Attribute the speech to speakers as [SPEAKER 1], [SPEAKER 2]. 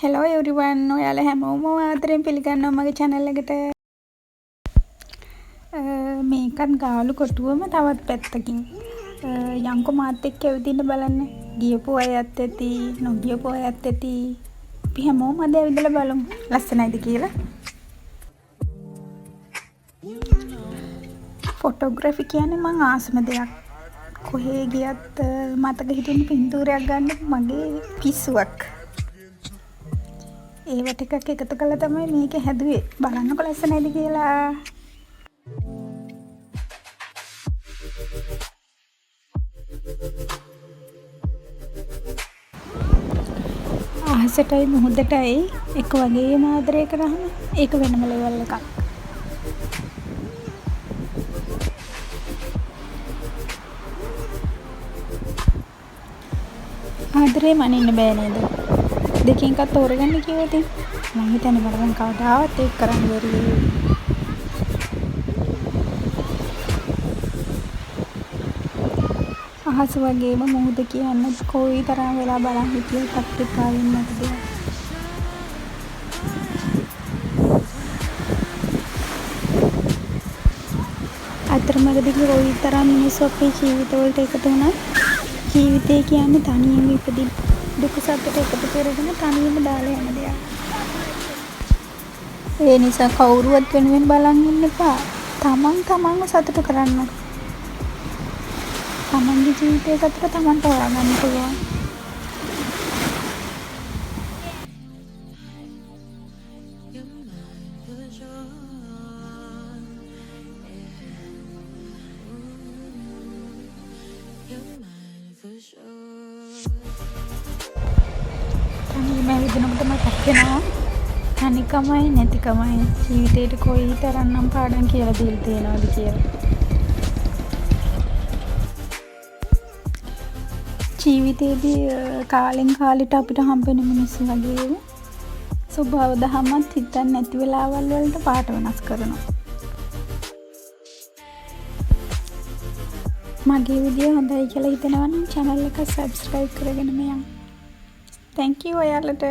[SPEAKER 1] Hello everyone ඔයාලා හැමෝම ආදරෙන් පිළිගන්නවා මගේ channel එකට. මේකත් ගාලු කොටුවම තවත් පැත්තකින්. යංකෝ මාත් එක්ක ඇවිදින්න බලන්න. ගියපු අයත් ඇති, නොගියපු අයත් ඇති. අපි හැමෝම අද ඇවිදලා බලමු. ලස්සනයිද කියලා. ෆොටෝග්‍රැෆි කියන්නේ මං ආසම දෙයක්. කොහේ ගියත් මතක හිටින්න පින්තූරයක් ගන්න මගේ පිස්සුවක්. ඒව ටිකක් එකතු කරලා තමයි මේක හැදුවේ. බලන්නකො ලස්සනයිද කියලා. අහසටයි මුහුදටයි එක වගේම ආදරය කරාම ඒක වෙනම ලෙවල් එකක්. ආදරේ මනින්න බෑ නේද? දෙකින් එකක් තෝරගන්න කිව්වොත් මම හිතන්නේ මට දැන් කවදාවත් ඒක කරන්න බැරි වෙයි. අහස වගේම මුහුද කියන්නේ කොයි තරම් වෙලා බලන් හිටියත් අප්‍රිකාවෙන් නැති දෙයක්. අතරමඟදී කොයි තරම් මිනිස්සු අපේ ජීවිතවලට එකතු වුණත් ජීවිතය කියන්නේ තනියම ඉපදී දුක සතුට එකතු කරගෙන තනියම දාලා යන දෙයක්. ඒ නිසා කවුරුවත් වෙනුවෙන් බලන් ඉන්න එපා. තමන්ව සතුට කරන්න. තමන්ගේ ජීවිතය සතුට තමන්ට හොයාගන්න පුළුවන්. තනියම ඇවිදිනකොට මතක් වෙනවා තනිකමයි නැතිකමයි ජීවිතේට කොයි තරම්නම් පාඩම් කියලා දීලා තියෙනවද කියලා. ජීවිතේදී කාලෙන් කාලෙට අපිට හම්බෙන මිනිස්සු වගේම ස්වභාව දහමත් හිතන්නේ නැති වෙලාවල් වලට පාට වෙනස් කරනවා. මගේ විදිය හොඳයි කියලා හිතනවා නම් channel එක subscribe කරගෙන මෙයන්. Thank you ඔයාලට.